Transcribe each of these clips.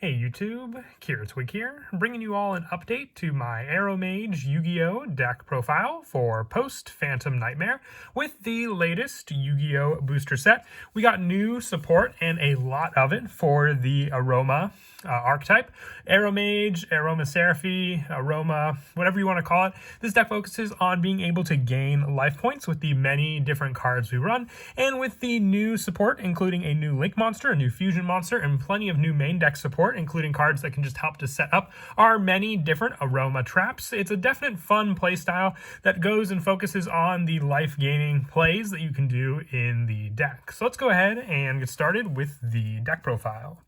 Hey YouTube, Twig here, bringing you all an update to my Aromage Yu-Gi-Oh deck profile for post-Phantom Nightmare with the latest Yu-Gi-Oh booster set. We got new support and a lot of it for the Aroma archetype. Aromage, Aromaseraphie, Aroma, whatever you want to call it. This deck focuses on being able to gain life points with the many different cards we run, and with the new support, including a new Link monster, a new Fusion monster, and plenty of new main deck support, including cards that can just help to set up our many different Aroma traps. It's a definite fun playstyle that goes and focuses on the life-gaining plays that you can do in the deck. So let's go ahead and get started with the deck profile.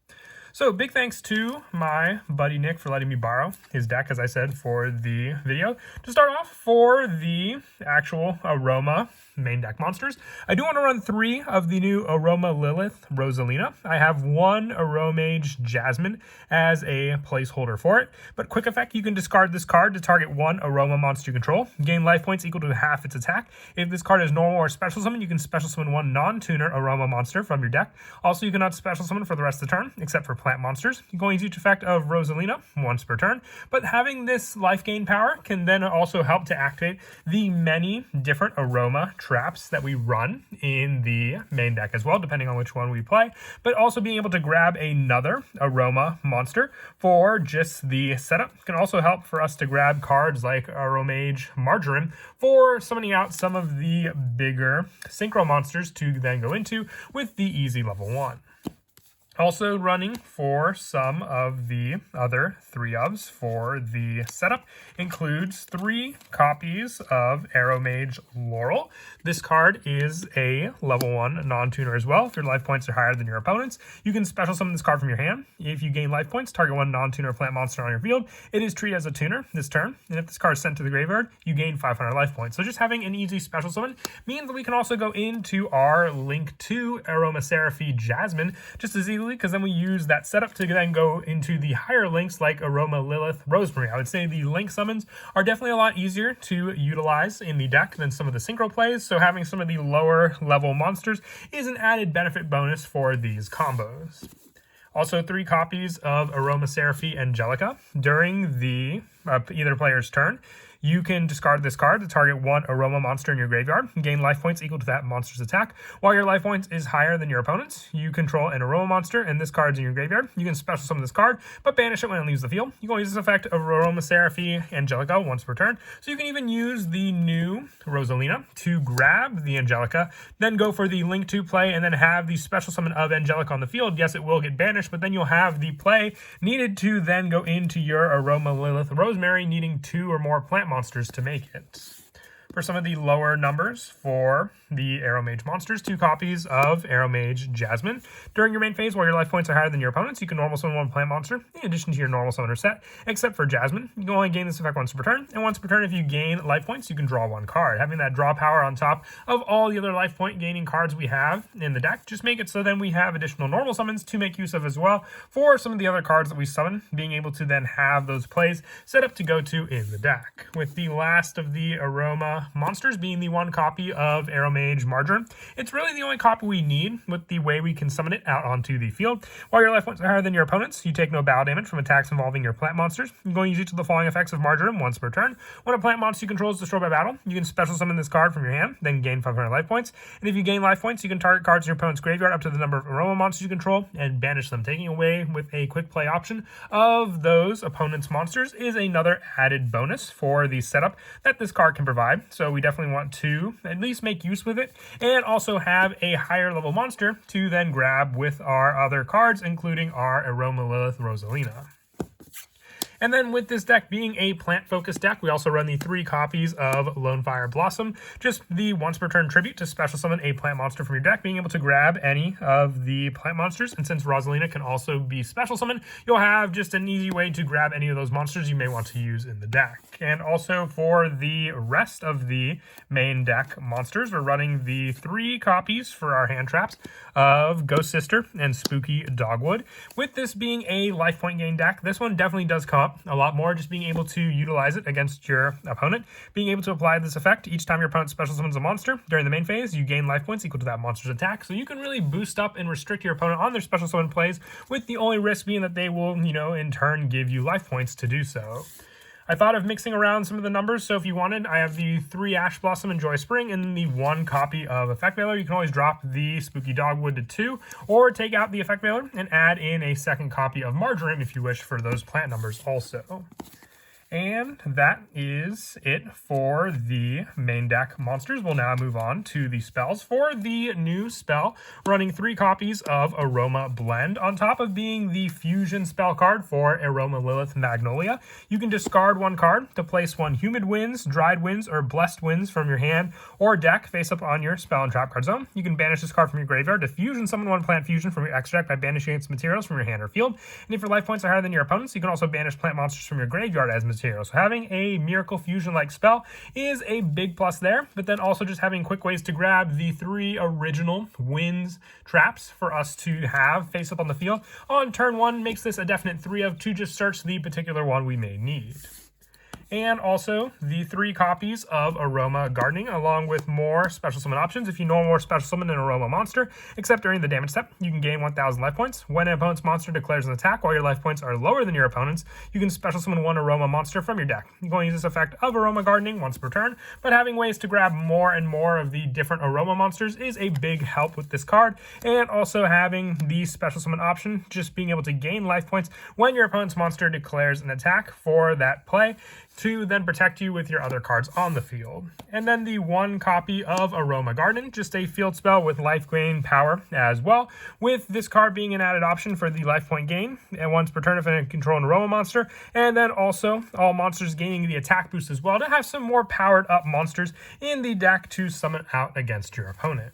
So big thanks to my buddy Nick for letting me borrow his deck, as I said, for the video. To start off, for the actual Aroma main deck monsters, I do want to run 3 of the new Aroma Lilith Rosalina. I have 1 Aromage Jasmine as a placeholder for it, but quick effect, you can discard this card to target 1 Aroma monster you control, gain life points equal to half its attack. If this card is normal or special summon, you can special summon 1 non-tuner Aroma monster from your deck. Also, you cannot special summon for the rest of the turn, except for plant monsters. You can only use each effect of Rosalina once per turn, but having this life gain power can then also help to activate the many different Aroma traps that we run in the main deck as well, depending on which one we play, but also being able to grab another Aroma monster for just the setup can also help for us to grab cards like Aromage Marjoram for summoning out some of the bigger synchro monsters to then go into with the easy level 1. Also running for some of the other 3-ofs for the setup includes 3 copies of Aromage Laurel. This card is a level 1 non-tuner as well. If your life points are higher than your opponent's, you can special summon this card from your hand. If you gain life points, target 1 non-tuner plant monster on your field. It is treated as a tuner this turn, and if this card is sent to the graveyard, you gain 500 life points. So just having an easy special summon means that we can also go into our Link 2 Aromaseraphie Jasmine just as easily, because then we use that setup to then go into the higher links like Aroma Lilith Rosemary. I would say the link summons are definitely a lot easier to utilize in the deck than some of the synchro plays, so having some of the lower level monsters is an added benefit bonus for these combos. Also 3 copies of Aromaseraphie Angelica. During the either player's turn, you can discard this card to target 1 Aroma monster in your graveyard and gain life points equal to that monster's attack. While your life points is higher than your opponent's, you control an Aroma monster and this card's in your graveyard. You can special summon this card, but banish it when it leaves the field. You can use this effect of Aromaseraphie Angelica once per turn. So you can even use the new Rosalina to grab the Angelica, then go for the Link 2 play, and then have the special summon of Angelica on the field. Yes, it will get banished, but then you'll have the play needed to then go into your Aroma Lilith Rosemary, needing 2 or more plant monsters to make it. For some of the lower numbers for the Aromage monsters, 2 copies of Aromage Jasmine. During your main phase, while your life points are higher than your opponent's, you can normal summon 1 plant monster in addition to your normal summoner set, except for Jasmine. You can only gain this effect once per turn, and once per turn, if you gain life points, you can draw 1 card. Having that draw power on top of all the other life point gaining cards we have in the deck just make it so then we have additional normal summons to make use of as well for some of the other cards that we summon, being able to then have those plays set up to go to in the deck. With the last of the Aroma monsters being the 1 copy of Aromage Marjoram. It's really the only copy we need with the way we can summon it out onto the field. While your life points are higher than your opponent's, you take no battle damage from attacks involving your plant monsters. You're going to use each of the following effects of Marjoram once per turn. When a plant monster you control is destroyed by battle, you can special summon this card from your hand, then gain 500 life points. And if you gain life points, you can target cards in your opponent's graveyard up to the number of Aroma monsters you control and banish them. Taking away with a quick play option of those opponent's monsters is another added bonus for the setup that this card can provide. So we definitely want to at least make use with it, and also have a higher level monster to then grab with our other cards, including our Aroma Lilith Rosalina. And then with this deck being a plant-focused deck, we also run the 3 copies of Lonefire Blossom, just the once per turn tribute to special summon a plant monster from your deck, being able to grab any of the plant monsters. And since Rosalina can also be special summoned, you'll have just an easy way to grab any of those monsters you may want to use in the deck. And also for the rest of the main deck monsters, we're running the 3 copies for our hand traps of Ghost Sister and Spooky Dogwood. With this being a life point gain deck, this one definitely does come up a lot more, just being able to utilize it against your opponent. Being able to apply this effect each time your opponent special summons a monster during the main phase, you gain life points equal to that monster's attack. So you can really boost up and restrict your opponent on their special summon plays, with the only risk being that they will, in turn give you life points to do so. I thought of mixing around some of the numbers, so if you wanted, I have the 3 Ash Blossom and Joy Spring and the 1 copy of Effect Veiler. You can always drop the Spooky Dogwood to 2, or take out the Effect Veiler and add in a 2nd copy of Marjoram if you wish for those plant numbers also. And that is it for the main deck monsters. We'll now move on to the spells. For the new spell, running 3 copies of Aroma Blend, on top of being the fusion spell card for Aroma Lilith Magnolia. You can discard 1 card to place 1 Humid Winds, Dried Winds, or Blessed Winds from your hand or deck face up on your spell and trap card zone. You can banish this card from your graveyard to fusion summon 1 plant fusion from your extra deck by banishing its materials from your hand or field. And if your life points are higher than your opponent's, you can also banish plant monsters from your graveyard as materials. So having a Miracle Fusion-like spell is a big plus there, but then also just having quick ways to grab the 3 original Winds traps for us to have face up on the field on turn 1 makes this a definite 3 of to just search the particular one we may need. And also the 3 copies of Aroma Gardening, along with more special summon options. If you no more special summon an Aroma monster, except during the damage step, you can gain 1,000 life points. When an opponent's monster declares an attack while your life points are lower than your opponent's, you can special summon 1 Aroma monster from your deck. You're going to use this effect of Aroma Gardening once per turn, but having ways to grab more and more of the different Aroma monsters is a big help with this card. And also having the special summon option, just being able to gain life points when your opponent's monster declares an attack for that play, to then protect you with your other cards on the field. And then the 1 copy of Aroma Garden, just a field spell with life gain power as well, with this card being an added option for the life point gain, and once per turn if I control an Aroma monster, and then also all monsters gaining the attack boost as well to have some more powered up monsters in the deck to summon out against your opponent.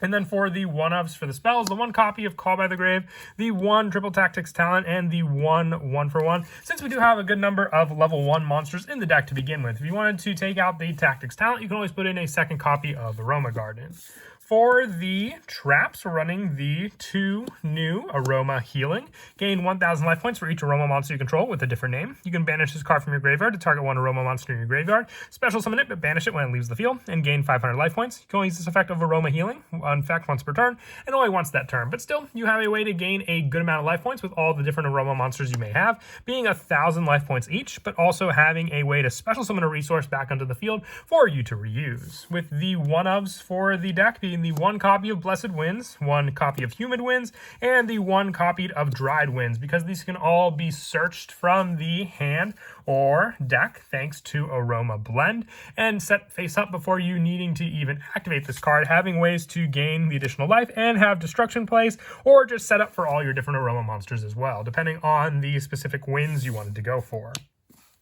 And then for the 1-ofs for the spells, the 1 copy of Call by the Grave, the 1 Triple Tactics Talent, and the 1 1-for-1. Since we do have a good number of level 1 monsters in the deck to begin with, if you wanted to take out the Tactics Talent, you can always put in a 2nd copy of Aroma Garden. For the traps, we're running the 2 new Aroma Healing. Gain 1,000 life points for each Aroma monster you control with a different name. You can banish this card from your graveyard to target 1 Aroma monster in your graveyard. Special summon it, but banish it when it leaves the field, and gain 500 life points. You can only use this effect of Aroma Healing, on effect once per turn, and only once that turn. But still, you have a way to gain a good amount of life points with all the different Aroma monsters you may have, being 1,000 life points each, but also having a way to special summon a resource back onto the field for you to reuse. With the 1-ofs for the deck being the 1 copy of Blessed Winds, 1 copy of Humid Winds, and the 1 copy of Dried Winds, because these can all be searched from the hand or deck thanks to Aroma Blend, and set face up before you needing to even activate this card, having ways to gain the additional life and have destruction plays, or just set up for all your different Aroma monsters as well, depending on the specific wins you wanted to go for.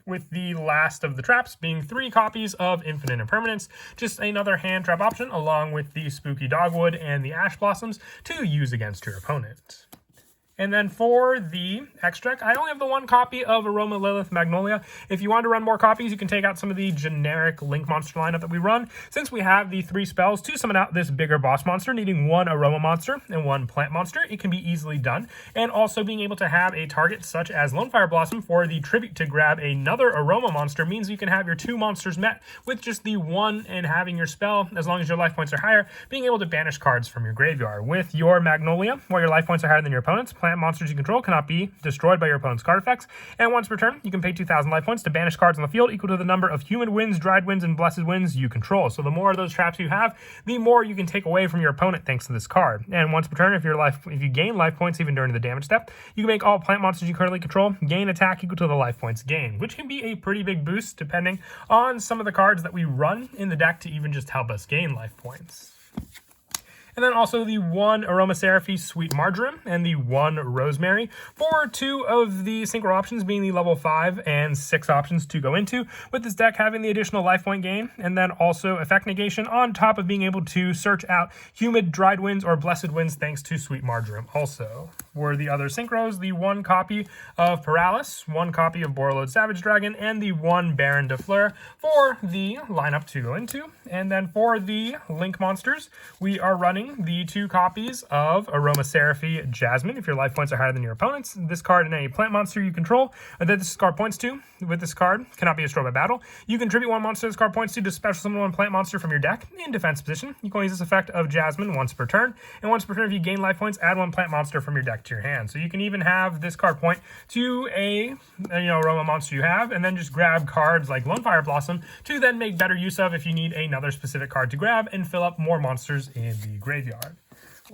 With the last of the traps being 3 copies of Infinite Impermanence, just another hand trap option along with the Spooky Dogwood and the Ash Blossoms to use against your opponent. And then for the extra deck, I only have the 1 copy of Aroma Lilith Magnolia. If you want to run more copies, you can take out some of the generic Link monster lineup that we run. Since we have the 3 spells to summon out this bigger boss monster, needing 1 Aroma monster and 1 plant monster, it can be easily done. And also being able to have a target such as Lone Fire Blossom for the tribute to grab another Aroma monster means you can have your 2 monsters met with just the 1, and having your spell, as long as your life points are higher, being able to banish cards from your graveyard. With your Magnolia, while your life points are higher than your opponent's, plant monsters you control cannot be destroyed by your opponent's card effects, and once per turn, you can pay 2,000 life points to banish cards on the field equal to the number of Humid Winds, Dried Winds, and Blessed Winds you control. So the more of those traps you have, the more you can take away from your opponent thanks to this card. And once per turn, if you gain life points even during the damage step, you can make all plant monsters you currently control gain attack equal to the life points gained, which can be a pretty big boost depending on some of the cards that we run in the deck to even just help us gain life points. And then also the 1 Aromatherapy Sweet Marjoram and the 1 Rosemary for 2 of the synchro options being the level 5 and 6 options to go into, with this deck having the additional life point gain and then also effect negation on top of being able to search out Humid, Dried Winds, or Blessed Winds thanks to Sweet Marjoram. Also, were the other synchros, the 1 copy of Paralysis, 1 copy of Borreload Savage Dragon, and the 1 Baron de Fleur for the lineup to go into. And then for the Link monsters, we are running summoning the 2 copies of Aromaseraphy Jasmine. If your life points are higher than your opponent's, this card and any plant monster you control that this card points to with this card cannot be destroyed by battle. You contribute 1 monster this card points to special summon 1 plant monster from your deck in defense position. You can use this effect of Jasmine once per turn, and once per turn if you gain life points, add 1 plant monster from your deck to your hand. So you can even have this card point to a Aroma monster you have, and then just grab cards like Lonefire Blossom to then make better use of if you need another specific card to grab and fill up more monsters in the graveyard.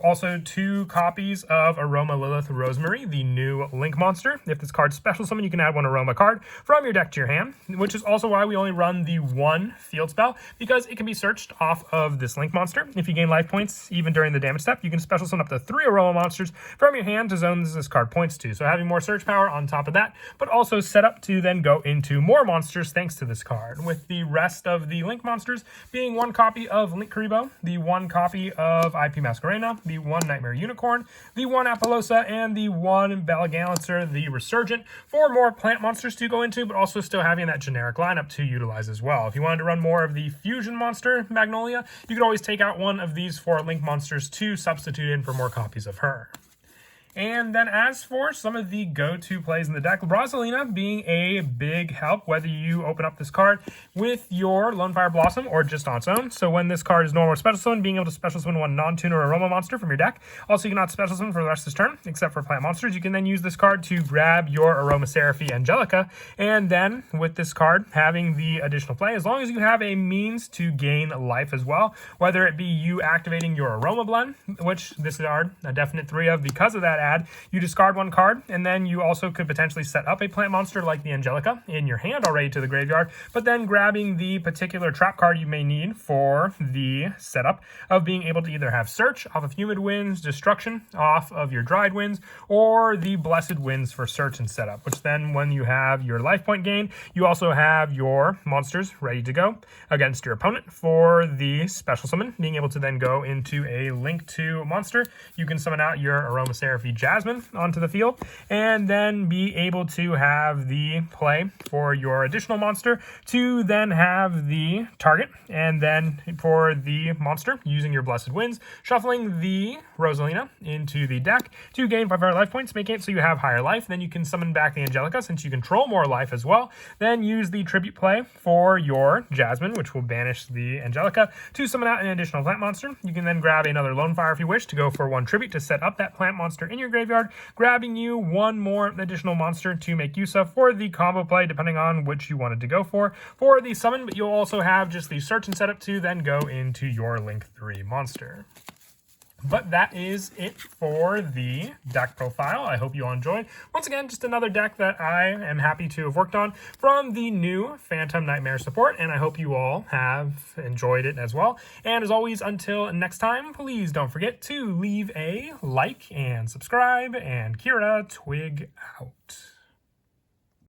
Also, 2 copies of Aroma Lilith Rosemary, the new Link monster. If this card's special summon, you can add 1 Aroma card from your deck to your hand, which is also why we only run the 1 field spell, because it can be searched off of this Link monster. If you gain life points, even during the damage step, you can special summon up to 3 Aroma monsters from your hand to zones this card points to. So having more search power on top of that, but also set up to then go into more monsters thanks to this card, with the rest of the Link monsters being 1 copy of Link Karibo, the 1 copy of IP Masquerena, the 1 Nightmare Unicorn, the 1 Apollosa, and the 1 Balagancer, the Resurgent, for more plant monsters to go into, but also still having that generic lineup to utilize as well. If you wanted to run more of the fusion monster, Magnolia, you could always take out 1 of these 4 Link monsters to substitute in for more copies of her. And then as for some of the go-to plays in the deck, Rosalina being a big help, whether you open up this card with your Lonefire Blossom or just on its own. So when this card is normal or special summon, being able to special summon 1 non-tuner Aroma monster from your deck. Also, you cannot special summon for the rest of this turn, except for plant monsters. You can then use this card to grab your Aromaseraphy Angelica, and then with this card having the additional play, as long as you have a means to gain life as well, whether it be you activating your Aroma Blend, which this card a definite 3 of because of that you discard 1 card, and then you also could potentially set up a plant monster like the Angelica in your hand already to the graveyard, but then grabbing the particular trap card you may need for the setup of being able to either have Search off of Humid Winds, Destruction off of your Dried Winds, or the Blessed Winds for Search and setup, which then when you have your life point gain, you also have your monsters ready to go against your opponent for the special summon, being able to then go into a Link 2 monster. You can summon out your Aromaseraphy Jasmine onto the field, and then be able to have the play for your additional monster to then have the target, and then for the monster, using your Blessed Winds, shuffling the Rosalina into the deck to gain 5 higher life points, making it so you have higher life. Then you can summon back the Angelica since you control more life as well. Then use the tribute play for your Jasmine, which will banish the Angelica, to summon out an additional plant monster. You can then grab another Lonefire if you wish to go for 1 tribute to set up that plant monster in your graveyard, grabbing you 1 more additional monster to make use of for the combo play, depending on which you wanted to go for the summon, but you'll also have just the search and setup to then go into your Link 3 monster. But that is it for the deck profile. I hope you all enjoyed. Once again, just another deck that I am happy to have worked on from the new Phantom Nightmare support, and I hope you all have enjoyed it as well. And as always, until next time, please don't forget to leave a like and subscribe, and Kira Twig out.